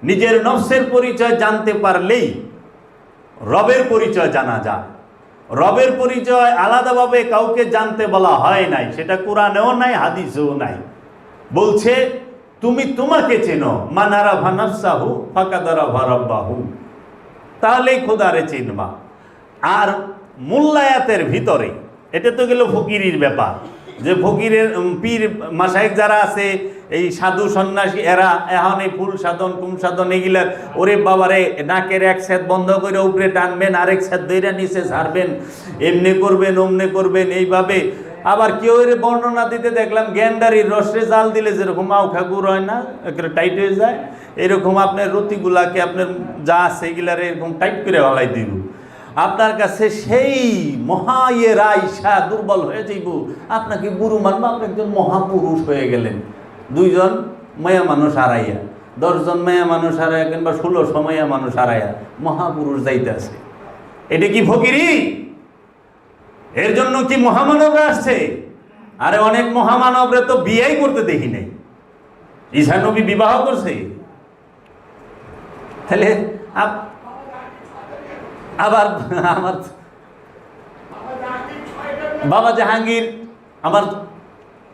নিজের নফসের পরিচয় জানতে পারলেই রবের পরিচয় জানা যায়। রবের পরিচয় আলাদাভাবে কাউকে জানতে বলা হয় নাই, সেটা কোরআনেও নাই, হাদিসেও নাই। বলছে তুমি তোমাকে চেনো, মান আরাফা নাফসাহু ফাকাদ আরাফা রাব্বাহু, তাহলেই খোদারে চিনবা। আর মূল্যায়াতের ভিতরে এটা তো গেল ফকিরের ব্যাপার, যে ফকিরের পীর মাশায়েখ যারা আছে, এই সাধু সন্ন্যাসী এরা এখন এই ফুল সাধন কুম সাধন এগুলার ওরে বাবারে নাকের এক সেদ বন্ধ করে উপরে টানবেন, আরেক সেদ দইরা নিচে ছাড়বেন, এমনি করবেন অমনে করবেন, এইভাবে। আবার কেউ এর বর্ণনা দিতে দেখলাম গ্যান্ডারির রসে জাল দিলে যেরকম মাউখা গুড় হয় না, একেবারে টাইট হয়ে যায়, এরকম আপনার রতিগুলাকে আপনার যা আছে এগুলার এরকম টাইট করে হলাই দিব। আপনার কাছে সেই মহা রাইসা দুর্বল হয়ে যাইব, আপনাকে গুরু মানব, আপনি একজন মহাপুরুষ হয়ে গেলেন। 2 জন মায়া মানুষ হারাইয়া, 10 জন মায়া মানুষ হারাইয়া, কিংবা 1600 মায়া মানুষ হারাইয়া মহাপুরুষ যাইতে আছে। এটা কি ফকিরি? এর জন্য কি মহামানবরা আসছে? আরে অনেক মহামানবরা তো বিয়েই করতে দেখি নাই। ঈসা নবী বিবাহ করছে? তাহলে আবার আমার বাবা জাহাঙ্গীর,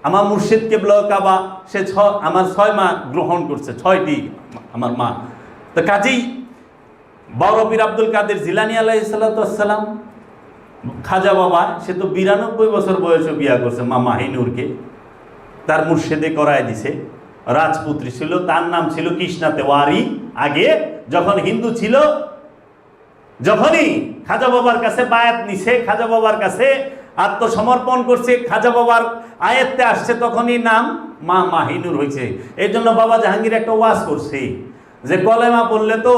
আমার মুর্শিদ কেবলা কাবা, সে আমার 6 মা গ্রহণ করছে, 6টি আমার মা। তো কাজেই বড় পীর আব্দুল কাদের জিলানী আলাইহিস সালাতু ওয়াস সালাম, খাজা বাবা, সে তো 92 বছর বয়সে বিয়া করছে মা মাহিনুরকে, তার মুর্শিদে করায় দিছে। রাজপুত্রী ছিল, তার নাম ছিল কৃষ্ণা তেওয়ারি। আগে যখন হিন্দু ছিল, যখনই খাজা বাবার কাছে বায়াত নিছে, খাজা বাবার কাছে আত্মসমর্পণ করছে, খাজা বাবার আয়ত্তে আসছে, তখনই নাম মা মাহিনুর হয়েছে। এই জন্য বাবা জাহাঙ্গীর একটা ওয়াজ করছে যে কলেমা পড়লে তো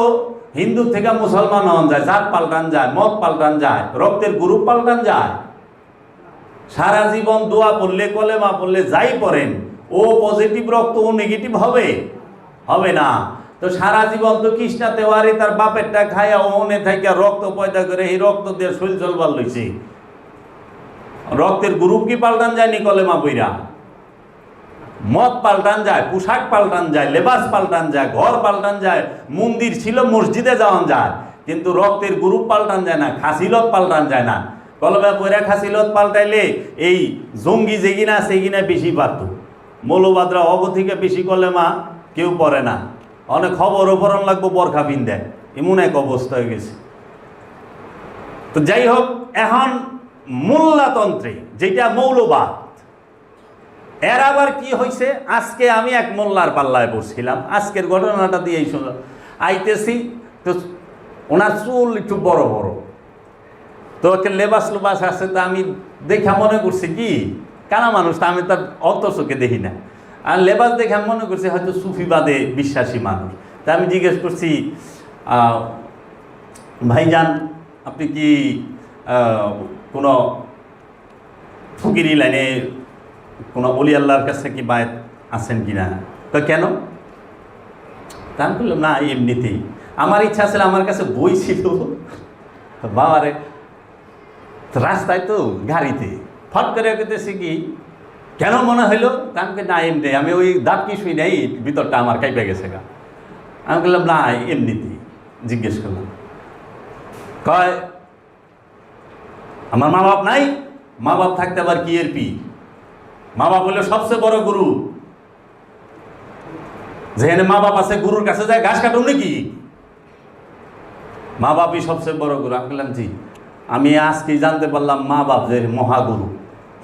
হিন্দু থেকে মুসলমান হন যায়, জাত পাল্টান যায়, মত পাল্টান যায়, রক্তের গ্রুপ পাল্টান যায়। সারা জীবন দোয়া পড়লে, কলেমা পড়লে যাই পড়েন, ও পজিটিভ রক্ত ও নেগেটিভ হবে? হবে না। তো সারা জীবন তো কৃষ্ণা তেওয়ারি তার বাপেরটা খায়া ওনে থাইকা রক্ত পয়দা করে এই রক্ত দিয়ে শরীর চলবার লইছে। রক্তের গ্রুপ কি পাল্টান যায়নি কলেমা বইরা? মত পাল্টান যায়, পোশাক পাল্টান যায়, লেবাস পাল্টান যায়, ঘর পাল্টান যায়, মন্দির ছিল মসজিদে যাওয়ান যায়, কিন্তু রক্তের গ্রুপ পাল্টান যায় না, খাসিলত পাল্টান যায় না। কলেমা পইরা খাসিলত পাল্টাইলে এই জঙ্গি যেগিনা সেগিনা বেশি পারত, মৌলবাদরা অগ থেকে বেশি কলেমা কেউ পড়ে না। অনেক খবর ওপরন লাগবো বরখা পিন্দেয়, এমন এক অবস্থা হয়ে গেছে। তো যাই হোক, এখন মোল্লাতন্ত্রে যেটা মৌলবাদ, এর আবার কি হয়েছে? আজকে আমি এক মোল্লার পাল্লায় পড়ছিলাম, আজকের ঘটনাটা দিয়েই শুনলাম। আইতেছি তো ওনার চুল একটু বড় বড়, তো একটা লেবাস লুবাস আছে, তা আমি দেখা মনে করছি কি কানা মানুষ, তা আমি তার অত চোখে দেখি না, আর লেবাস দেখে আমি মনে করছি হয়তো সুফিবাদে বিশ্বাসী মানুষ। তা আমি জিজ্ঞেস করছি, ভাইজান আপনি কি কোনো ফকিরি লাইনে কোনো অলি আল্লাহর কাছে কি বায়াত আছেন কি না? তো কেন? তা আমি বললাম না, এমনিতেই আমার ইচ্ছা ছিল, আমার কাছে বই ছিল বাবারে, রাস্তায় তো গাড়িতে ফট করে গেতেছি কি কেন মনে হইলো? তা আমি না এমনি, আমি ওই দাঁত কি শুই নাই, ভিতরটা আমার কাইপে গেছে গা। আমি বললাম না এমনিতেই জিজ্ঞেস করলাম। কয় আমার মা বাপ নাই? মা বাপ থাকতে আবার কি এর পি? মা বাপ হলো সবচেয়ে বড় গুরু, যেখানে মা বাপ আছে গুরুর কাছে যায় ঘাস কাটুন নাকি? মা বাপই সবচেয়ে বড় গুরু। আমি বললাম জি, আমি আজকে জানতে পারলাম মা বাপ যে মহাগুরু,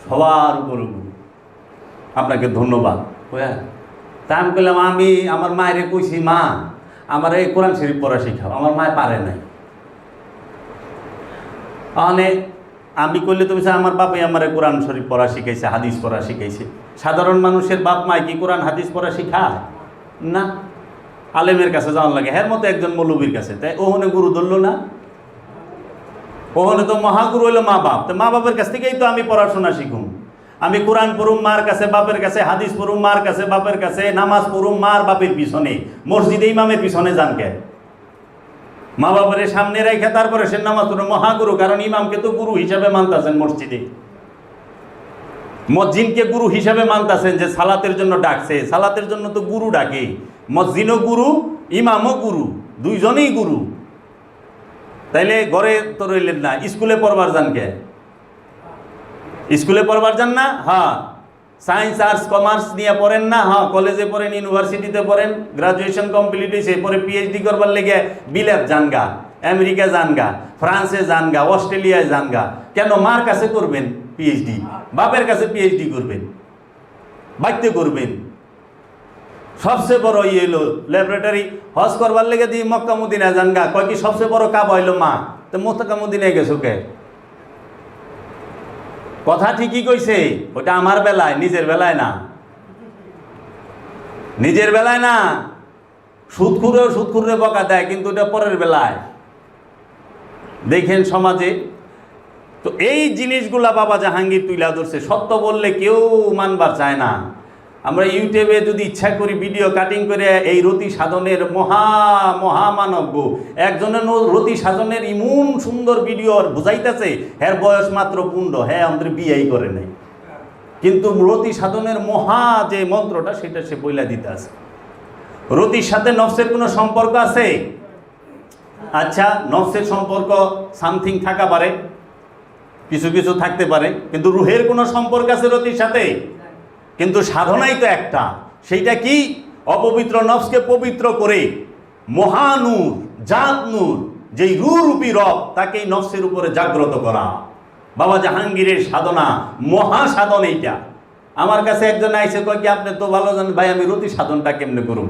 সবার বড় গুরু, আপনাকে ধন্যবাদ। তা আমি বললাম আমি আমার মায়ের কইছি, মা আমার এই কোরআন শরীফ পড়া শিখাও, আমার মায় পারে নাই। মানে আমি কইলে তুমি আমার বাপে আমার কোরআন শরীফ পড়া শিখাইছে, হাদিস পড়া শিখাইছে। সাধারণ মানুষের বাপ মায় কি কোরআন হাদিস পড়া শিখায় না? আলেমের কাছে যাওয়ার লাগে, হের মতো একজন মৌলবীর কাছে, তাই ওখানে গুরু ধরলো না? ওখানে তো মহাগুরু হইলো মা বাপ। তো মা বাপের কাছ থেকেই তো আমি পড়াশোনা শিখুন। আমি কোরআন পড়ুম মার কাছে বাপের কাছে, হাদিস পড়ুম মার কাছে বাপের কাছে, নামাজ পড়ুম মার বাপের পিছনে, মসজিদে ইমামের পিছনে যান কে? মা বাপের সামনে রেখে তারপরে সে নামাজ পড়ুন। মহাগুরু, কারণ ইমামকে তো গুরু হিসাবে মানতেছেন মসজিদে, মসজিদকে গুরু হিসাবে মানতেছেন, যে সালাতের জন্য ডাকছে, সালাতের জন্য তো গুরু ডাকে, মসজিদও গুরু, ইমামও গুরু, দুইজনেই গুরু। তাইলে ঘরে তো রইলেন না, স্কুলে পড়বার যান কে? স্কুলে পড়বার যান না? হ্যাঁ। সায়েন্স আর্টস কমার্স নিয়ে পড়েন না? হ্যাঁ। কলেজে পড়েন, ইউনিভার্সিটিতে পড়েন, গ্রাজুয়েশন কমপ্লিট হয়েছে, পরে পিএইচডি করবার লেগে বিলেত যানগা, আমেরিকা যানগা, ফ্রান্সে যানগা, অস্ট্রেলিয়ায় যানগা। কেন? মার কাছে করবেন পিএইচডি, বাপের কাছে পিএইচডি করবেন, বাড়িতে করবেন। সবচেয়ে বড় ইয়ে হলো ল্যাবরেটরি। হজ করবার লেগে দিয়ে মক্কা মদিনায় যানগা, কয় কি সবচেয়ে বড় কাবা হইলো মা? তো মক্কা মদিনায় গেছো কে? কথা ঠিকই কইছে, ওটা আমার বেলায়, নিজের বেলায় না, নিজের বেলায় না। সুদখুরেও সুদখুরে বকা দেয়, কিন্তু ওটা পরের বেলায়। দেখেন সমাজে তো এই জিনিসগুলা বাবা জাহাঙ্গীর তুইলা ধরছে। সত্য বললে কেউ মানবার চায় না। আমরা ইউটিউবে যদি ইচ্ছা করি ভিডিও কাটিং করে এই রতি সাধনের মহামানব্য একজনের রতি সাধনের ইমন সুন্দর ভিডিও বুঝাইতেছে, হ্যার বয়স মাত্র 15, হ্যাঁ আমাদের বিয়েই করে নাই, কিন্তু রতি সাধনের মহা যে মন্ত্রটা সেটা সে বইলা দিতে আছে। রতির সাথে নফসের কোনো সম্পর্ক আছে? আচ্ছা, নফসের সম্পর্ক সামথিং থাকা পারে, কিছু কিছু থাকতে পারে, কিন্তু রুহের কোনো সম্পর্ক আছে রতির সাথে? কিন্তু সাধনাই তো একটা, সেইটা কি? অপবিত্র নফসকে পবিত্র করে মহানূর, জাত নূর, যেই রূপী রব, তাকে এই নফসের উপরে জাগ্রত করা। বাবা জাহাঙ্গীরের সাধনা, মহা সাধন এইটা। আমার কাছে একজন আইসে, কয় কি আপনি তো ভালো জানেন ভাই, আমি রতি সাধনটা কেমনে করুন?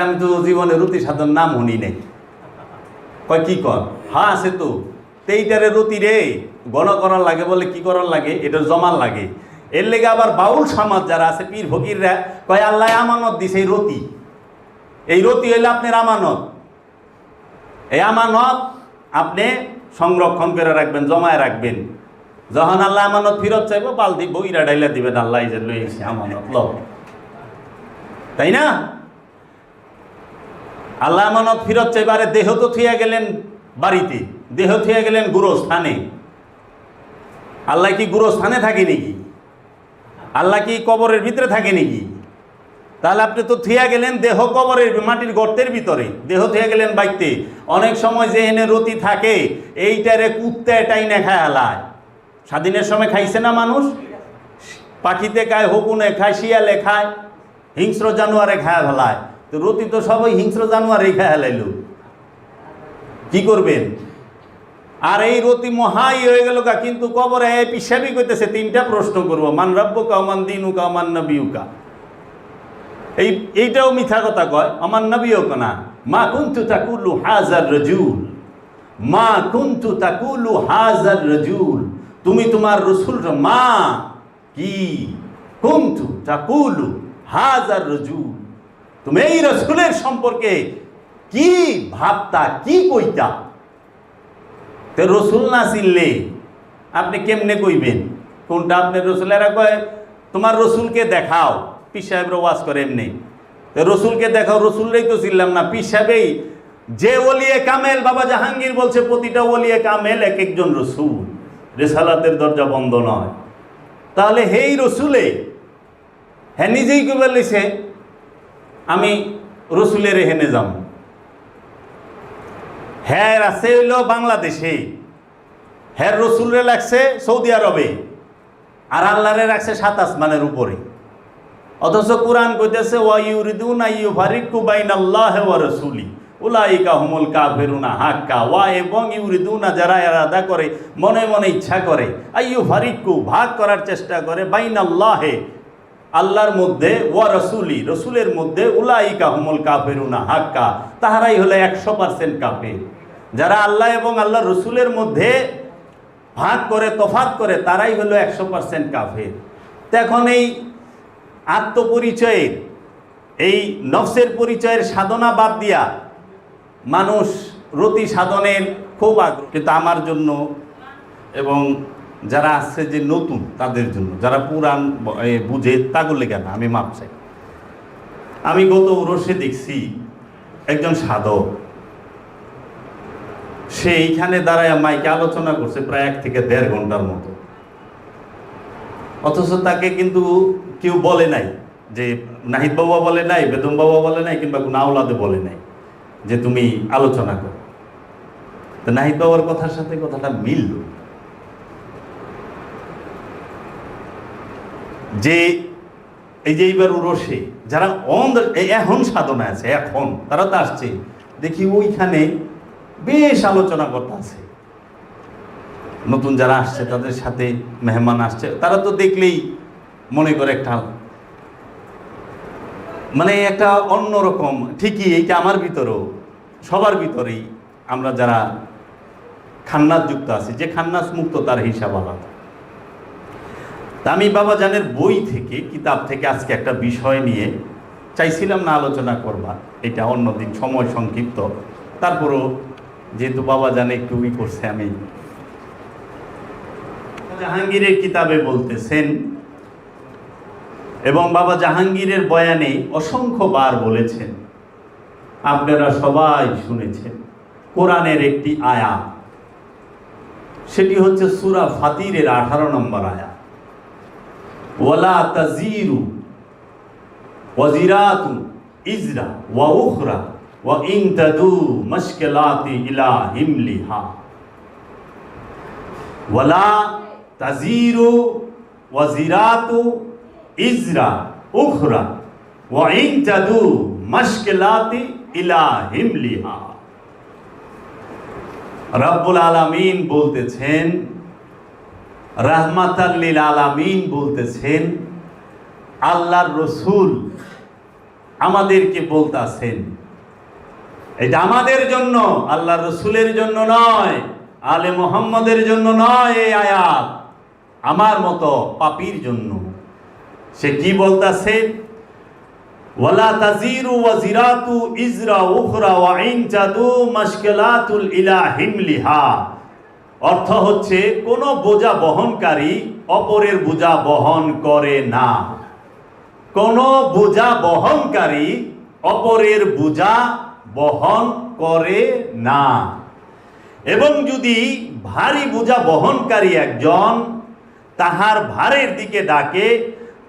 আমি তো জীবনে রতি সাধন নাম শুনি নাই। কয় কি কর? হ্যাঁ আছে তো। এইটারে রতি রে গণ করার লাগে, বলে কি করার লাগে? এটা জমার লাগে। এর লেগে আবার বাউল সমাজ যারা আছে, পীর ফকিররা কয় আল্লাহ আমানত দিছে এই রতি। এই রতি হইলে আপনার আমানত। এই আমানত আপনি সংরক্ষণ করে রাখবেন, জমায় রাখবেন। যখন আল্লাহ আমানত ফিরত চাইব, বালতি বইরা ডাইলা দিবেন, আল্লাহ এই যে লইছে আমানত ল, তাই না? আল্লাহ আমানত ফিরত চাইবে। আরে দেহ তো থুইয়া গেলেন বাড়িতে, দেহ থুইয়া গেলেন গুরুস্থানে। আল্লাহ কি গুরুস্থানে থাকে নাকি? আল্লাহ কি কবরের ভিতরে থাকে নাকি? তাহলে আপনি তো থুইয়া গেলেন দেহ কবরের মাটির গর্তের ভিতরে, দেহ থুইয়া গেলেন বাইতে। অনেক সময় যে এনে রতি থাকে, এইটারে কুত্তে টাইনে খায় হালায়। স্বাধীনের সময় খাইছে না মানুষ? পাখিতে খায়, হকুনে খায়, শিয়ালে খায়, হিংস্র জানোয়ারে খায় ফেলায়। তো রতি তো সবাই হিংস্র জানোয়ারেই খায় হালাইল, কি করবেন? আর এই রতি মহাই হয়ে গেল গা। কিন্তু কবরে পিসাবি কইতেছে তিনটা প্রশ্ন করবো, মান রাব্বুকা ওমান দীনুকা ওমান নবিয়ুকা। এইটাও মিথ্যা কথা কয়, আমার নবিয়ুকা না। মা কুনতু তাকুলু হাযার রাজুল, মা কুনতু তাকুলু হাযার রাজুল। তুমি তোমার রাসূল মা কি কুনতু তাকুলু হাযার রাজুল, তুমি এই রাসূলের সম্পর্কে কি ভাবতা, কি কইতা? তো রসুল না চিনলে আপনি কেমনে কইবেন কোনটা আপনার রসুল? এরা কয় তোমার রসুলকে দেখাও। পীর সাহেবরা ওয়াজ করে এমনি, তো রসুলকে দেখাও। রসুলরাই তো চিনলাম না, পীর সাহেবেই যে ওলিয়ে কামেল। বাবা জাহাঙ্গীর বলছে প্রতিটা ওলিয়ে কামেল এক একজন রসুল, রেসালাতের দরজা বন্ধ নয়। তাহলে হেই রসুলে হ্যাঁ নিজেই কইবার লইছে আমি রসুলের হেনে যাব। হ্যাঁ আছে হইল বাংলাদেশে, হ্যাঁ রসুলরে লাগছে সৌদি আরবে, আর আল্লাহরে রাখছে 7 আসমানের উপরে। অথচ কোরআন কইতেছে ওয়া ইউরিদুনা ইউফারিকু বাইনাল্লাহি ওয়া রাসূলি উলাইকা হুমুল কাফিরুনা হাক্কা। ওয়া এবং ইউরিদুনা যারা ইরাদা করে, মনে মনে ইচ্ছা করে, আইয়ুফারিকু ভাগ করার চেষ্টা করে, বাইনাল্লাহি আল্লাহর মধ্যে, ওয়া রাসূলি রসুলের মধ্যে, উলাইকা হুমুল কাফিরুনা হাক্কা তাহারাই হলো 100% কাফির। যারা আল্লাহ এবং আল্লাহ রসুলের মধ্যে ভাগ করে, তফাৎ করে, তারাই হলো 100% কাফির। তো এখন এই আত্মপরিচয়ের, এই নফসের পরিচয়ের সাধনা বাদ দিয়া মানুষ রতি সাধনের খুব আগ্রহ। কিন্তু আমার জন্য এবং যারা আছে যে নতুন তাদের জন্য, যারা পুরাণ বুঝে তাগুলো কেন আমি মাপ চাই। আমি গত বর্ষে দেখছি একজন সাধক, সে এইখানে দাঁড়ায় মাইকে আলোচনা করছে প্রায় 1 থেকে 1.5 ঘন্টার মতো। অথচ তাকে কিন্তু কেউ বলে নাই যে নাহিদ বাবা বলে নাই, বেদম বাবা বলে নাই, কিংবা কোনো আওলাদে বলে নাই যে তুমি আলোচনা করো। তো নাহিদ বাবার কথার সাথে কথাটা মিলল যে এই যে এইবার উরসে যারা এখন সাধনা আছে, এখন তারা তো আসছে, দেখি ওইখানে বেশ আলোচনা করতে আছে। নতুন যারা আসছে তাদের সাথে মেহমান আসছে, তারা তো দেখলেই মনে করে একটা মানে একটা অন্যরকম। ঠিকই এইটা আমার ভিতরেও, সবার ভিতরেই আমরা যারা খান্নাস যুক্ত আছি, যে খান্নাস মুক্ত তার হিসাব আলাদা। তা আমি বাবা জানের বই থেকে, কিতাব থেকে আজকে একটা বিষয় নিয়ে চাইছিলাম না আলোচনা করবা, এটা অন্যদিন, সময় সংক্ষিপ্ত, তারপরও যেহেতু বাবা জানে একটু করছে, আমি জাহাঙ্গীরের কিতাবে বলতেছেন এবং বাবা জাহাঙ্গীরের বয়ানে অসংখ্যবার বলেছেন, আপনারা সবাই শুনেছেন, কোরআনের একটি আয়াত, সেটি হচ্ছে সূরা ফাতিরের 18 নম্বর আয়াত, ওয়ালা তাজিরু ওয়াজিরাতু ইজরা ওয়া উখরা ওয়া ইন তাদু মাশকালাতি ইলা হিমলিহা। ওয়ালা তাজিরু ওয়াজিরাতু ইজরা উখরা ওয়া ইন তাদু মাশকালাতি ইলা হিমলিহা। রব্বুল আলামিন বলতেছেন, রাহমাতাল লিল আলামিন বলতেছেন, আল্লাহর রসুল আমাদেরকে বলতেছেন, এটা আমাদের জন্য, আল্লাহর রসুলের জন্য নয়, আলে মুহাম্মদের জন্য নয়, এই আয়াত আমার মতো পাপীর জন্য। সে কি বলতেছে? ওয়ালা তাজিরু ওয়াজিরাতু ইজরা উখরা ওয়া ইন তাদু মাশকালাতুল ইলা হিমলিহা। অর্থ হচ্ছে, কোন বোঝা বহনকারী অপরের বোঝা বহন করে না, কোন বোঝা বহনকারী অপরের বোঝা বহন করে না। এবং যদি ভারী বোঝা বহনকারী একজন তাহার ভারের দিকে ডাকে,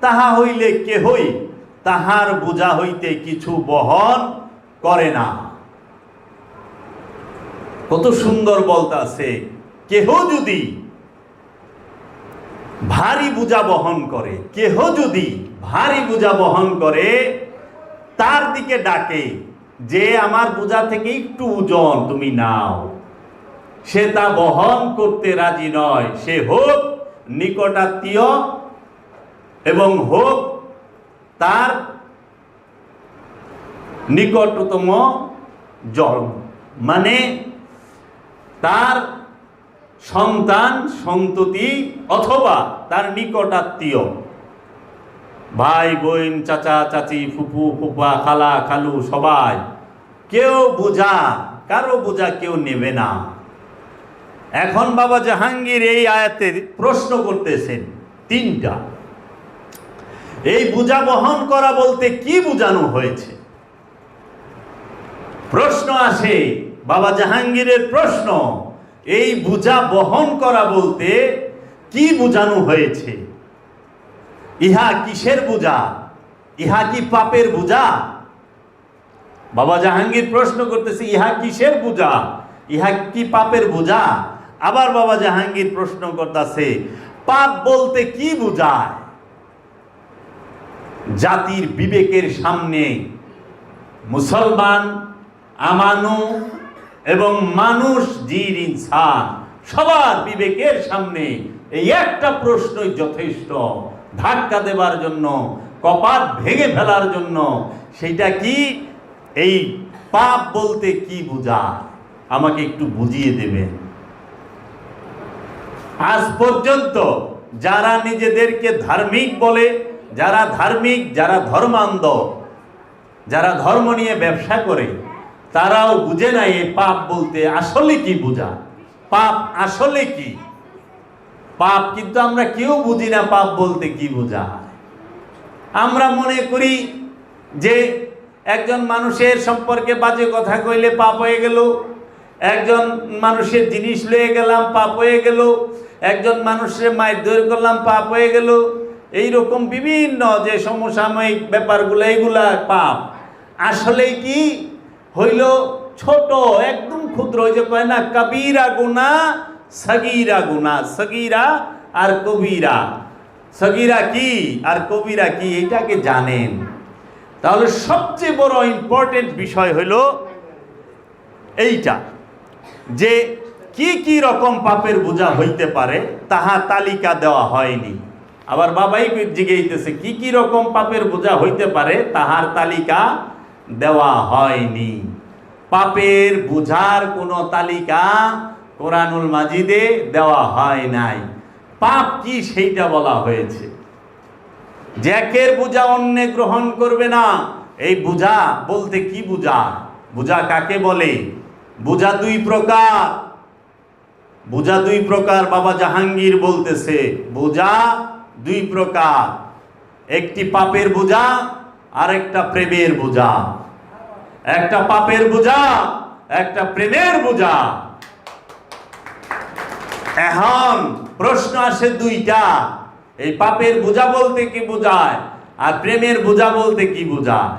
তাহা হইলে কেহই তাহার বোঝা হইতে কিছু বহন করে না। কত সুন্দর বলতাছে, কেহ যদি ভারী বোঝা বহন করে, কেহ যদি ভারী বোঝা বহন করে, তার দিকে ডাকে যে আমার বোঝা থেকে একটু ওজন তুমি নাও, সে তা বহন করতে রাজি নয়। সে হোক নিকটাত্মীয় এবং হোক তার নিকটতম জন, মানে তার সন্তান সন্ততি অথবা তার নিকটাত্মীয়, ভাই বোন, চাচা চাচি, ফুফু ফুফা, খালা খালু, সবাই, কেউ বোঝা, কারো বোঝা কেউ নেবে না। এখন বাবা জাহাঙ্গীর এই আয়াতে প্রশ্ন করতেছেন তিনটা। এই বোঝা বহন করা বলতে কি বোঝানো হয়েছে? প্রশ্ন আসে, বাবা জাহাঙ্গীরের প্রশ্ন, এই বোঝা বহন করা বলতে কি বোঝানো হয়েছে? ইহা কিসের বোঝা? ইহা কি পাপের বোঝা? বাবা জাহাঙ্গীর প্রশ্ন করতেছে, ইহা কিসের বোঝা? ইহা কি পাপের বোঝা? আবার বাবা জাহাঙ্গীর প্রশ্ন করতেছে, পাপ বলতে কি বোঝায়? জাতির বিবেকের সামনে মুসলমান, আমানু এবং মানুষ, জিন, ইনসান, সবার বিবেকের সামনে এই একটা প্রশ্নই যথেষ্ট ধাক্কা দেবার জন্য, কপাট ভেঙে ফেলার জন্য। সেইটা কি? এই পাপ বলতে কি বোঝায়? আমাকে একটু বুঝিয়ে দেবেন। আজ পর্যন্ত যারা নিজেদেরকে ধার্মিক বলে, যারা ধার্মিক, যারা ধর্মান্ধ, যারা ধর্ম নিয়ে ব্যবসা করে, তারাও বুঝে নাই এই পাপ বলতে আসলে কি বোঝা। পাপ আসলে কি? পাপ কিন্তু আমরা কেউ বুঝি না পাপ বলতে কি বোঝা। আমরা মনে করি যে একজন মানুষের সম্পর্কে বাজে কথা কইলে পাপ হয়ে গেল, একজন মানুষের জিনিস লয়ে গেলাম পাপ হয়ে গেল, একজন মানুষের মারধর করলাম পাপ হয়ে গেল, এইরকম বিভিন্ন যে সমসাময়িক ব্যাপারগুলো, এগুলা পাপ। আসলে কি হইল? ছোট, একদম ক্ষুদ্র। ওই যে কয় না, কবিরা গুনাহ সগীরা গুনাহ। সগীরা আর কবিরা, সগীরা কি আর কবিরা কি, এইটাকে জানেন। তাহলে সবচেয়ে বড় ইম্পর্টেন্ট বিষয় হইল এইটা, যে কি কি রকম পাপের বোঝা হইতে পারে তাহা তালিকা দেওয়া হয়নি। আবার বাবাই জিজ্ঞাসা, কি কি রকম পাপের বোঝা হইতে পারে তাহার তালিকা দেওয়া হয়নি। পাপের বোঝার কোনো তালিকা কোরআনুল মাজিদে দেওয়া হয় নাই। পাপ কি সেইটা বলা হয়েছে। জ্যাকের বোঝা অন্যে গ্রহণ করবে না, এই বোঝা বলতে কি বোঝা? বোঝা কাকে বলে? বোঝা দুই প্রকার। বোঝা দুই প্রকার বাবা জাহাঙ্গীর বলতেছে, বোঝা দুই প্রকার। একটি পাপের বোঝা আর একটা প্রেমের বোঝা। একটা পাপের বোঝা, একটা প্রেমের বোঝা। এখন প্রশ্ন আসে দুইটা, এই পাপের বোঝা বলতে কি বোঝায় আর প্রেমের বোঝা বলতে কি বোঝায়?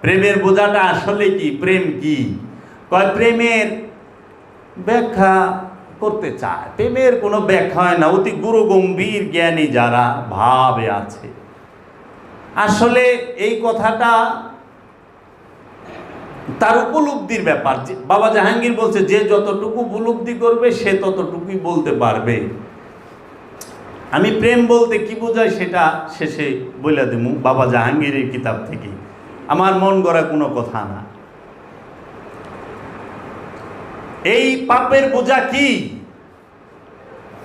প্রেমের বোঝাটা আসলে কি? প্রেম কি? কয় প্রেমের ব্যাখ্যা করতে চায়। প্রেমের কোনো ব্যাখ্যা হয় না, অতি গুরু গম্ভীর জ্ঞানী যারা ভাবে আছে। আসলে এই কথাটা তার উপলব্ধির ব্যাপার। বাবা জাহাঙ্গীর বলছে, যে যতটুকু উপলব্ধি করবে সে ততটুকুই বলতে পারবে। আমি প্রেম বলতে কি বোঝায় সেটা শেষে বলে দেবো বাবা জাহাঙ্গীরের কিতাব থেকে, আমার মন গড়া কোনো কথা না। এই পাপের বোঝা কি?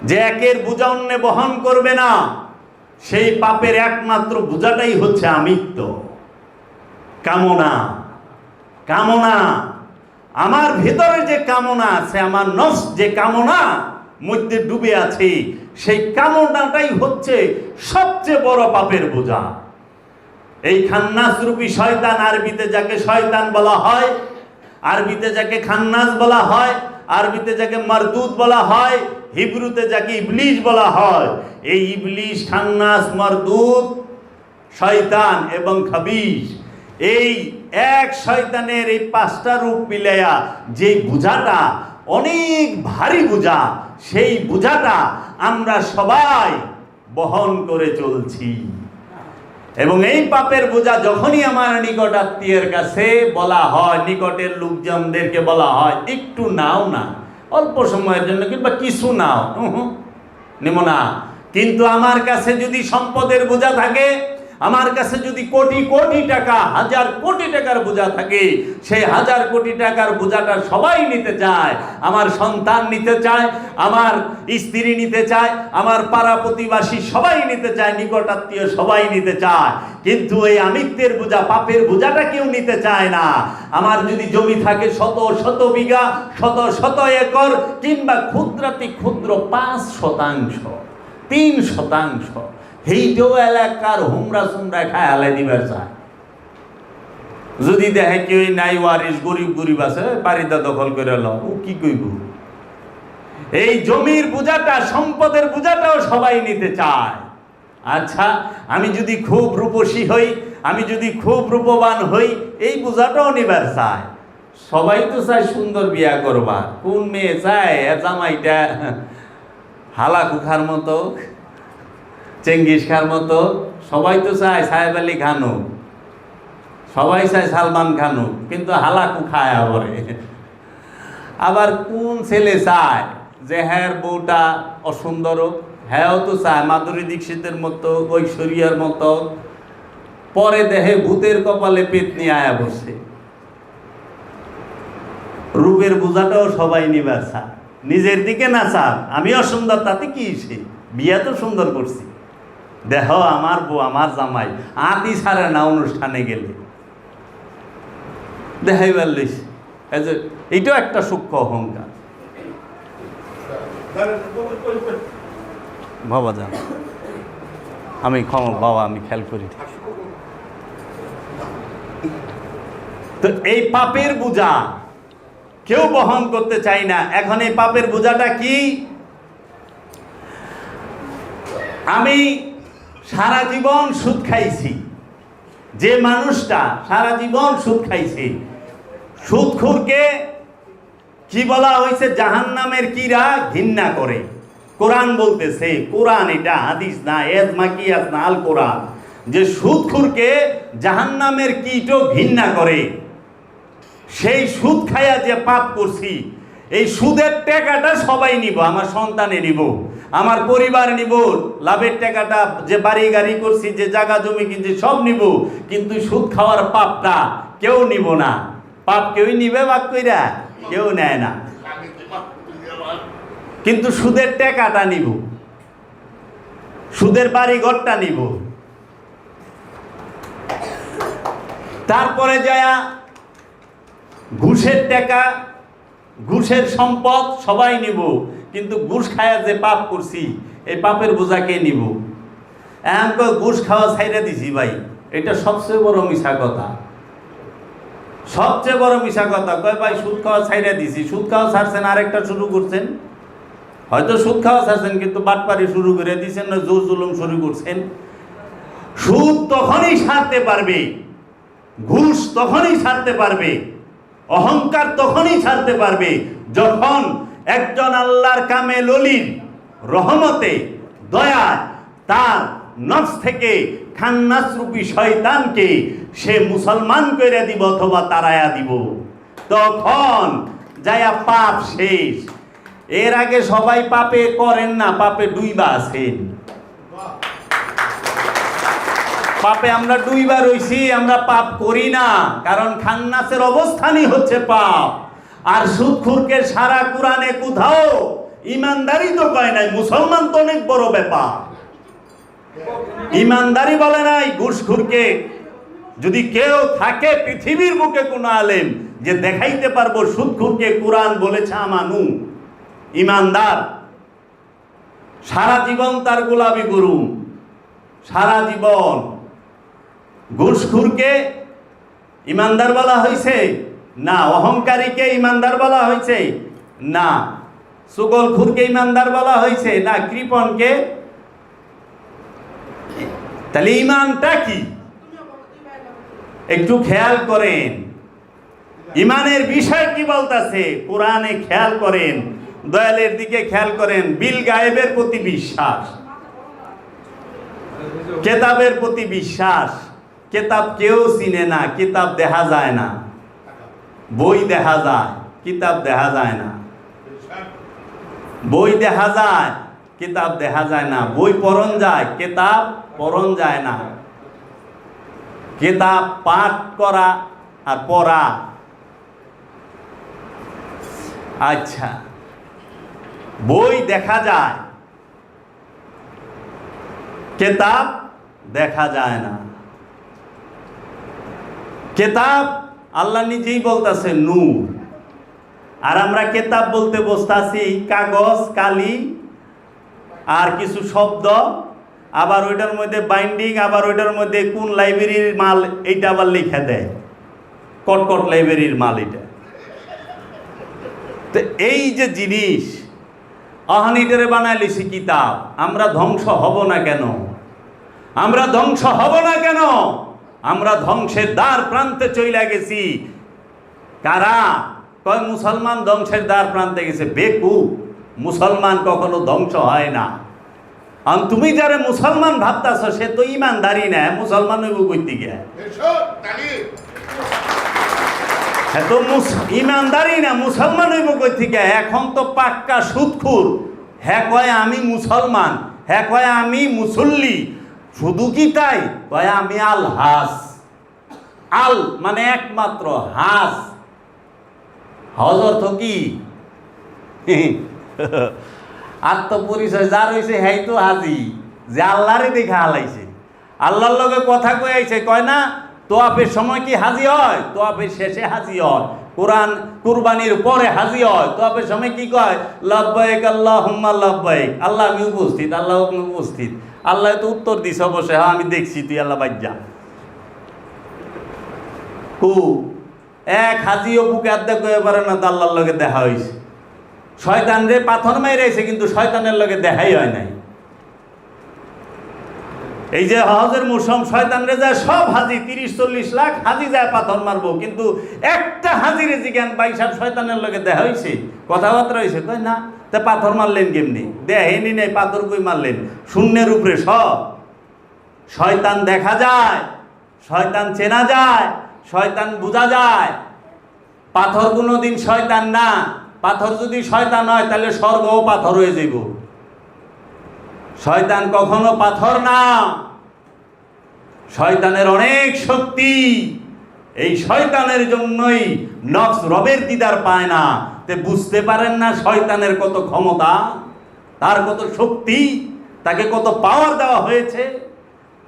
যে একের বোঝা অন্য বহন করবে না, সেই পাপের একমাত্র বোঝাটাই হচ্ছে আমিত্ব, কামনা। কামনা, আমার ভেতরে যে কামনা আছে, আমার নফস যে কামনা মধ্যে ডুবে আছে, সেই কামনাটাই হচ্ছে সবচেয়ে বড় পাপের বোঝা। এই খান্নাস রূপী শয়তান, আরবিতে যাকে শয়তান বলা হয়, আরবিতে যাকে খান্নাস বলা হয়, আরবিতে যাকে মারদুদ বলা হয়, হিব্রুতে যাকে ইবলিশ বলা হয়, এই ইবলিশ, খান্নাস, মারদুদ, শয়তান এবং খাবিশ, এই এক শয়তানের এই পাঁচটা রূপ মিলাইয়া যে বোঝাটা অনেক ভারী বোঝা, সেই বোঝাটা আমরা সবাই বহন করে চলছি। এবং এই পাপের বোঝা যখনই আমার নিকট আত্মীয়ের কাছে বলা হয়, নিকটের লোকজনদেরকে বলা হয়, একটু নাও না, অল্প সময়ের জন্য, কিংবা কিছু নাও, নেব না। কিন্তু আমার কাছে যদি সম্পদের বোঝা থাকে, আমার কাছে যদি কোটি কোটি টাকা, হাজার কোটি টাকার বোঝা থাকে, সেই হাজার কোটি টাকার বোঝাটা সবাই নিতে চায়। আমার সন্তান নিতে চায়, আমার স্ত্রী নিতে চায়, আমার পাড়া প্রতিবাসী সবাই নিতে চায়, নিকট আত্মীয় সবাই নিতে চায়। কিন্তু এই আমিত্বের বোঝা, পাপের বোঝাটা কেউ নিতে চায় না। আমার যদি জমি থাকে শত শত বিঘা, শত শত একর, কিংবা ক্ষুদ্রাতি ক্ষুদ্র 5%, 3%, এইটাও এলাকার হুমরা সুমরা খায় আলাই দিবার চায়। যদি দেখে কেউ নাই ওয়ারিস, গরিব গরিব আছে, বাড়িটা দখল করে ল, ও কি কইব? এই জমির বোঝাটা, সম্পদের বোঝাটাও সবাই নিতে চায়। আচ্ছা, আমি যদি খুব রূপসী হই, আমি যদি খুব রূপবান হই, এই বোঝাটাও নিবার চায়। সবাই তো চায় সুন্দর বিয়া করবা। কোন মেয়ে চায় জামাইটা হালা কুখার মতো, চেঙ্গিস খার মতো? সবাই তো চায় সাহেব আলী খানু, সবাই চায় সালমান খানু, কিন্তু হালাকু খায় আবরে। আবার কোন ছেলে চায় যে হ্যাঁ বউটা অসুন্দর? হ্যাঁ তো চায় মাধুরী দীক্ষিতের মতো, ঐশ্বরিয়ার মতো। পরে দেহে ভূতের কপালে পেট নিয়ে আয়া বসে। রূপের বোঝাটাও সবাই নিবার চায়, নিজের দিকে না চান। আমি অসুন্দর, তাতে কি? সে বিয়া তো সুন্দর করছি, দেহ আমার বউ, আমার জামাই, আতি ছাড়ে না অনুষ্ঠানে গেলে, দেখাইবার লইছে। এইটাও একটা সূক্ষ্ম অহংকার। বাবা যান, আমি ক্ষমা বাবা, আমি খেয়াল করি। তো এই পাপের বোঝা কেউ বহন করতে চাই না। এখন এই পাপের বোঝাটা কি? আমি সারা জীবন সুদ খাইছি, যে মানুষটা সারা জীবন সুদ খাইছে, সুদখোরকে কি বলা হয়েছে? জাহান্নামের কিরা ঘৃণা করে। কোরআন বলতেছে, কোরআন এটা হাদিস না, এজমা কিয়াস না, আল কোরআন, যে সুদখোরকে জাহান্নামের কীটও ঘৃণা করে। সেই সুদ খাইয়া যে পাপ করছি, এই সুদের টাকাটা সবাই নিব, আমার সন্তানে নিব, আমার পরিবার নিব, লাভের টাকাটা যে বাড়ি গাড়ি করছি, যে জায়গা জমি কিনছি সব নিব, কিন্তু সুদ খাওয়ার পাপটা কেউ নিব না। পাপ কেউই নিবে বাক কইরা? কেউ নেয় না, কিন্তু সুদের টাকাটা নিব, সুদের বাড়ি ঘরটা নিব। তারপরে যায়া ঘুষের টাকা, ঘুষের সম্পদ সবাই নিব, কিন্তু ঘুষ খায়া যে পাপ করছি, এই পাপের বোঝা কে নিব? এখন ঘুষ খাওয়া ছাইরা দিছি ভাই, এটা সবচেয়ে বড় মিছা কথা, সবচেয়ে বড় মিছা কথা। কয় ভাই সুদ খাওয়া ছাইরা দিছি, সুদ খাওয়া ছাড়ছেন, আরেকটা শুরু করছেন, হয়তো সুদ খাওয়া ছাড়ছেন কিন্তু বাটপারি শুরু করে দিয়েছেন, না জোর জুলুম শুরু করছেন। সুদ তখনই ছাড়তে পারবে, ঘুষ তখনই ছাড়তে পারবে, অহংকার তখনই ছাড়তে পারবে, যখন একজন আল্লাহর কামেল ওলির রহমতে দয়া তার নফস থেকে খান্নাস রূপী শয়তানকে সে মুসলমান করে দিব অথবা তারায়া দিব, তখন যায়া পাপ শেষ। এর আগে সবাই পাপে করেন না, পাপে ডুইবা আছেন। পাপে আমরা ডুইবা রইছি, আমরা পাপ করি না, কারণ খান্নাসের অবস্থানই হচ্ছে পাপ। আর সুদখোরকে সারা কোরআনে কোথাও ইমানদারি তো কয় নাই, মুসলমান তো অনেক বড় ব্যাপার, ইমানদারি বলে নাই। ঘুষখোরকে যদি কেউ থাকে পৃথিবীর বুকে কোনো আলেম যে দেখাইতে পারবো সুদখোরকে কোরআন বলেছে আমানু ইমানদার, সারা জীবন তার গোলামি করুন, সারা জীবন। ঘুষখোরকে ইমানদার বলা হয়েছে না, অহংকারীকে ইমানদার বলা হয়েছে না, সুগলখোরকে ইমানদার বলা হয়েছে না, কৃপণকে। তাহলে ইমানটা কি একটু খেয়াল করেন, ইমানের বিষয় কি বলতেছে কোরআনে খেয়াল করেন, দয়ালের দিকে খেয়াল করেন। বিল গায়েবের প্রতি বিশ্বাস, কেতাবের প্রতি বিশ্বাস। কেতাব কেউ চিনে না, কিতাব দেখা যায় না, বই দেখা যায়, কিতাব দেখা যায় না। বই দেখা যায়, কিতাব দেখা যায় না। বই পড়ন যায়, কিতাব পড়ন যায় না। কিতাব পাঠ করা আর পড়া, আচ্ছা, বই দেখা যায়, কিতাব দেখা যায় না। কিতাব আল্লাহ নিজেই বলতেছে নূর, আর আমরা কিতাব বলতে বসতাছি কাগজ, কালি আর কিছু শব্দ, আবার ওইটার মধ্যে বাইন্ডিং, আবার ওইটার মধ্যে কোন লাইব্রেরির মাল এইটা আবার লিখে দেয়, কটকট লাইব্রেরির মাল এটা। তো এই যে জিনিস আহানিটারে বানায় লিছি কিতাব, আমরা ধ্বংস হব না কেন? আমরা ধ্বংস হব না কেন? আমরা ধ্বংসের দ্বার প্রান্তে চলে গেছি। কারা কয় মুসলমান ধ্বংসের দ্বার প্রান্তে গেছে? বেকুব, মুসলমান কখনো ধ্বংস হয় না। আর তুমি যারা মুসলমান ভাবতাছ সে তো ইমানদারি না, মুসলমান হইব কই থেকে? হ্যাঁ, তো ইমানদারি না, মুসলমান হইব কই থেকে? এখন তো পাক্কা সুদখোর। হ্যাঁ কয় আমি মুসলমান, হ্যাঁ কয় আমি মুসল্লি, শুধু কি তাই? কয় আমি আল হাস। আল মানে একমাত্র, হাস হজ অর্থ কি? আত্মপরিচয় যার হয়েছে হ্যাঁ তো হাজি, যে আল্লাহরে দেখে হালাইছে, আল্লাহর লগে কথা কয়ে আইছে। কয় না তোয়াফের সময় কি হাজি হয়? তোয়াফের শেষে হাজি হয়, কোরআন কুরবানির পরে হাজি হয়। তোয়াফের সময় কি কয়? লাব্বাইক আল্লাহুম্মা লাব্বাইক, আল্লাহ আমি উপস্থিত, আল্লাহ আপনি উপস্থিত। আল্লাহ তো উত্তর দিছে অবশ্যই, হ্যাঁ আমি দেখছি, তুই আল্লাহ বাজ্জা। এক হাজিও বুকে আর্ধেক হয়ে পারে না, তো আল্লাহর লগে দেখা হয়েছে। শয়তান রে পাথর মাইরাইছে, কিন্তু শয়তানের লগে দেখাই হয় নাই। এই যে হজের মৌসুম, শয়তানরে যায় সব হাজি 30-40 লাখ হাজি যায় পাথর মারবো, কিন্তু একটা হাজিরে জিজ্ঞান ভাই সাহেব শয়তানের লগে দেখা হয়েছে, কথাবার্তা হয়েছে, কই না। তা পাথর মারলেন কেমনি? দেখেনি নাই পাথর কই মারলেন? শূন্যের উপরে সব। শয়তান দেখা যায়, শয়তান চেনা যায়, শয়তান বোঝা যায়। পাথর কোনোদিন শয়তান না। পাথর যদি শয়তান হয় তাহলে স্বর্গও পাথর হয়ে যাইব। শয়তান কখনো পাথর না। শয়তানের অনেক শক্তি। এই শয়তানের জন্যই নফস রবের দিদার পায় না। তে বুঝতে পারেন না শয়তানের কত ক্ষমতা, তার কত শক্তি, তাকে কত পাওয়ার দেওয়া হয়েছে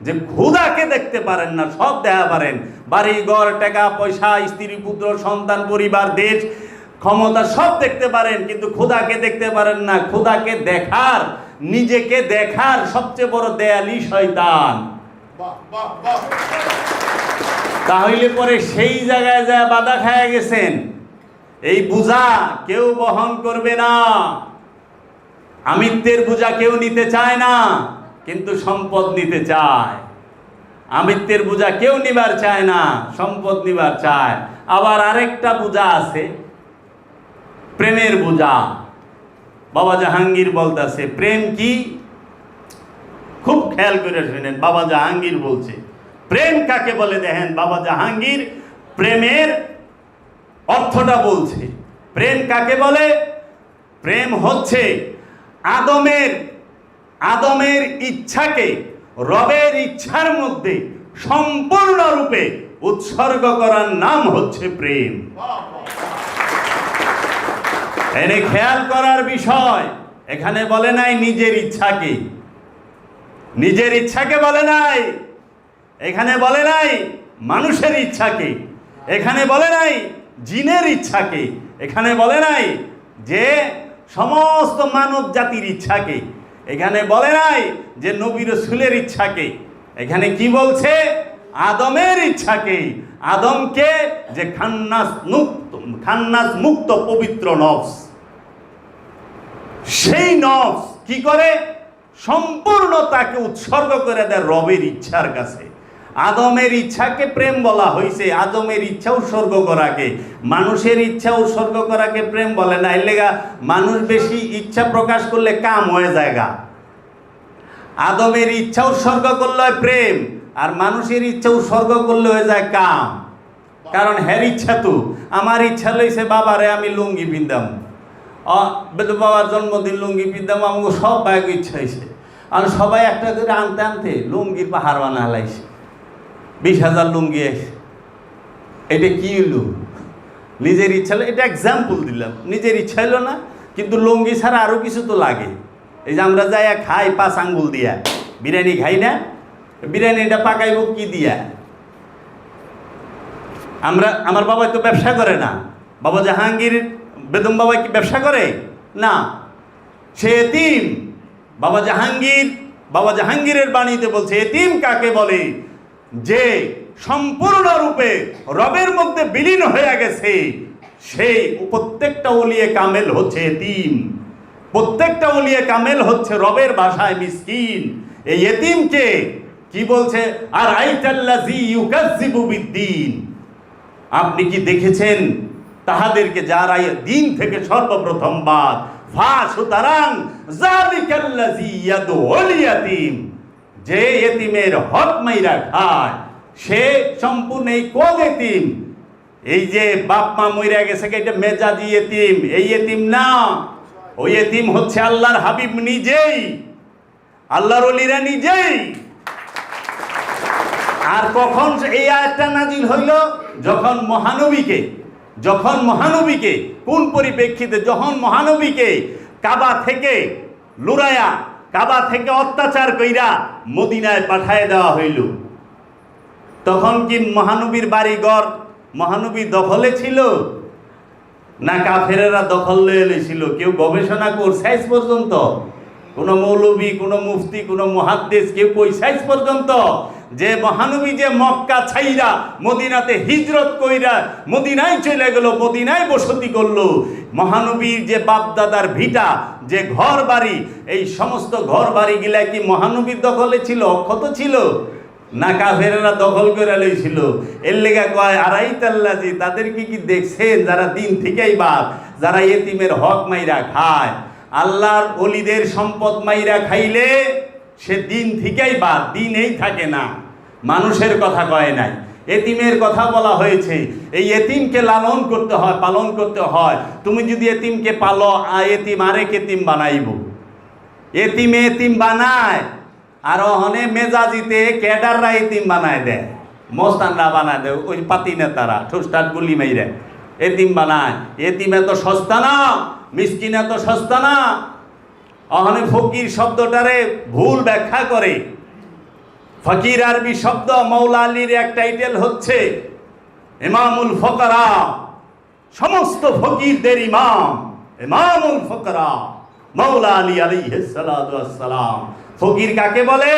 যে খোদাকে দেখতে পারেন না, সব দেখা পারেন। বাড়ি ঘর, টাকা পয়সা, স্ত্রী পুত্র সন্তান পরিবার দেশ ক্ষমতা সব দেখতে পারেন, কিন্তু খোদাকে দেখতে পারেন না। খোদাকে দেখার, নিজেকে দেখার সবচেয়ে বড় দেয়ালি শয়তান। তাহলে পরে সেই জায়গায় যা বাধা খায় গেছেন। এই বোঝা কেউ বহন করবে না। আমিত্বের বোঝা কেউ নিতে চায় না, কিন্তু সম্পদ নিতে চায়। আমিত্বের বোঝা কেউ নিবার চায় না, সম্পদ নিবার চায়। আবার আরেকটা বোঝা আছে, প্রেমের বোঝা। বাবা জাহাঙ্গীর বলতেছে প্রেম কি, খুব খেয়াল করে শুনেন। বাবা জাহাঙ্গীর বলছে প্রেম কাকে বলে। দেখেন বাবা জাহাঙ্গীর প্রেমের অর্থটা বলছে। প্রেম কাকে বলে? প্রেম হচ্ছে আদমের ইচ্ছাকে রবের ইচ্ছার মধ্যে সম্পূর্ণরূপে উৎসর্গ করার নাম হচ্ছে প্রেম। এনে খেয়াল করার বিষয়, এখানে বলে নাই নিজের ইচ্ছাকে, নিজের ইচ্ছাকে বলে নাই। এখানে বলে নাই মানুষের ইচ্ছাকে, এখানে বলে নাই জিনের ইচ্ছাকে, এখানে বলে নাই যে সমস্ত মানব জাতির ইচ্ছাকে, এখানে বলে নাই যে নবী রাসূলের ইচ্ছাকে। এখানে কি বলছে? আদমের ইচ্ছাকে। আদমকে যে খান্নাস মুক্ত পবিত্র নফস, সেই নফস কি করে? সম্পূর্ণ তাকে উৎসর্গ করে দেয় রবের ইচ্ছার কাছে। আদমের ইচ্ছাকে প্রেম বলা হয়েছে। আদমের ইচ্ছা উৎসর্গ করাকে, মানুষের ইচ্ছা উৎসর্গ করাকে প্রেম বলে না। এর লেগা মানুষ বেশি ইচ্ছা প্রকাশ করলে কাম হয়ে যায়গা। আদমের ইচ্ছা উৎসর্গ করলে হয় প্রেম, আর মানুষের ইচ্ছা উৎসর্গ করলে হয়ে যায় কাম। কারণ হ্যার ইচ্ছা তো, আমার ইচ্ছা লইছে বাবারে আমি লুঙ্গি পিন্দাম, বাবার জন্মদিন লুঙ্গি পিন্দাম, আমাকে সব বাইক ইচ্ছা হয়েছে। আর সবাই একটা করে আনতে আনতে লুঙ্গির পাহাড় বানা হালাইছে, 20,000 লুঙ্গি আছে। এটা কি হলো? নিজের ইচ্ছা, এটা এক্সাম্পল দিলাম। নিজের ইচ্ছা হলো না, কিন্তু লুঙ্গি ছাড়া আরও কিছু তো লাগে। এই যে আমরা যাই খাই 5 আঙ্গুল দিয়া, বিরিয়ানি খাই না? বিরিয়ানিটা পাকাইব কি দিয়া? আমার বাবা তো ব্যবসা করে না। বাবা জাহাঙ্গীর বেদম বাবা কি ব্যবসা করে না? সে এতিম। বাবা জাহাঙ্গীরের বাণীতে বলছে এতিম কাকে বলে? যে সম্পূর্ণরূপে রবের মধ্যে বিলীন হয়ে গেছে। সেই প্রত্যেকটা ওলিয়ে কামেল হচ্ছে এতিম। প্রত্যেকটা ওলিয়ে কামেল হচ্ছে রবের ভাষায় মিসকিন। এই এতিমকে কি বলছে? আর আইতাল্লাযী ইউকাজ্জিবু বিদ্দীন। আপনি কি দেখেছেন তাহাদেরকে যারা দিন থেকে সর্বপ্রথম বাদ? সুতরাং যালিকাল্লাযী ইয়াদউল ইয়াতীম, যে এতিমের হক মাইরা খায় সে সম্পূর্ণ এই কোন এতিম? এই যে বাপ মা মইরা গেছে এটা মেজাজি এতিম, এই এতিম না। ওই এতিম হচ্ছে আল্লাহর হাবিব নিজেই, আল্লাহর ওলিরা নিজেই। আর কখন এই আয়াতটা নাজিল হইল? যখন মহানবীকে কোন পরিপ্রেক্ষিতে? যখন মহানবীকে কাবা থেকে লুরায়া, কাবা থেকে অত্যাচার কইরা মদিনায় পাঠায় দেওয়া হইল। তখন কি মহানবীর বাড়িঘর মহানবী দখলে ছিল, না কাফেরেরা দখল ছিল? কেউ গবেষণা করছে আজ পর্যন্ত? কোনো মৌলবী, কোনো মুফতি, কোনো মুহাদ্দিস কেউ কই সাইজ পর্যন্ত যে মহানবী যে মক্কা ছাইরা মদিনাতে হিজরত কইরা মদিনায় চলে গেল, মদিনায় বসতি করলো, মহানবীর যে বাপদাদার ভিটা, যে ঘর বাড়ি, এই সমস্ত ঘর বাড়িগুলা কি মহানবীর দখলে ছিল, অক্ষত ছিল না কাফেরেরা দখল করে লইছিল? এর লেগা কয় আড়াইতাল্লাজি, তাদেরকে কি দেখছেন যারা দিন থেকেই বাদ, যারা এতিমের হক মাইরা খায়? আল্লাহর ওলিদের সম্পদ মাইরা খাইলে সে দিন থেকেই বাদ, দিনেই থাকে না। মানুষের কথা কয় নাই, এতিমের কথা বলা হয়েছে। এই এতিমকে লালন করতে হয়, পালন করতে হয়। তুমি যদি এতিমকে পালো, এতিম আরেক এতিম বানাইব। এতিমে এতিম বানায়, আর ওখানে মেজাজিতে ক্যাডাররা এতিম বানায় দেয়, মস্তানরা বানায় দেয়, ওই পাতি নেতারা ঠুসটাট গুলি মাইরে এতিম বানায়। এতিম এত সস্তা না, মিসকিন এত সস্তা না। ওখানে ফকির শব্দটারে ভুল ব্যাখ্যা করে। ফকির আরবি শব্দ, মৌলা আলীর এক টাইটেল হচ্ছে ইমামুল ফকরা, সমস্ত ফকিরদের ইমাম, ইমামুল ফকরা মৌলা আলী আলাইহিস সালাতু ওয়াস সালাম। ফকির কাকে বলে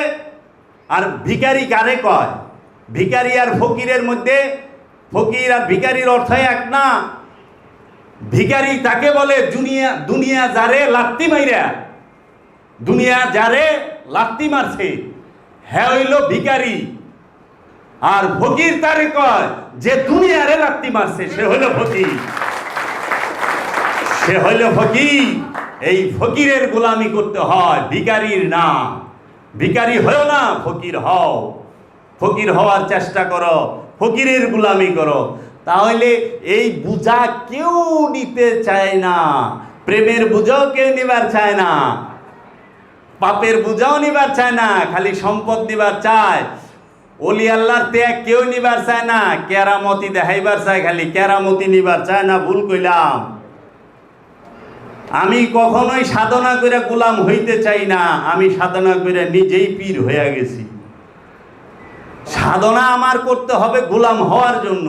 আর ভিখারি কারে কয়? ভিখারি আর ফকিরের মধ্যে, ফকির আর ভিখারির অর্থ এক না। ভিখারি তাকে বলে দুনিয়া যারে লাত্তি মাইরা, দুনিয়া যারে লাত্তি মারছে হ্যাঁ হইল ভিখারি। আর ফকির তারে কয় যে দুনিয়ারে লাত্তি মারছে সে হইল ফকির, সে হইল ফকির। এই ফকিরের গোলামি করতে হয়, ভিখারির না। ভিখারি হও না, ফকির হও। ফকির হওয়ার চেষ্টা করো, ফকিরের গোলামি করো। তাহলে এই বোঝা কেউ নিতে চায় না, প্রেমের বোঝাও কেউ নিবার চায় না, পাপের বোঝাও নিবার চায় না, খালি সম্পদ নিবার চায়। ওলি আল্লাহর ত্যাগ কেউ নিবার চায় না, কেরামতি দেখাইবার চায়, খালি কেরামতি নিবার চায় না। ভুল কইলাম। আমি কখনোই সাধনা করে গোলাম হইতে চাই না, আমি সাধনা করে নিজেই পীর হয়ে গেছি। সাধনা আমার করতে হবে গোলাম হওয়ার জন্য।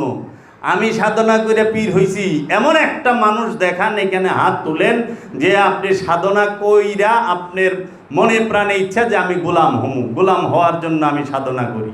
আমি সাধনা করে পীর হইছি এমন একটা মানুষ দেখান, এখানে হাত তুলেন যে আপনি সাধনা কইরা আপনার মনে প্রাণে ইচ্ছা যে আমি গোলাম হমু, গোলাম হওয়ার জন্য আমি সাধনা করি।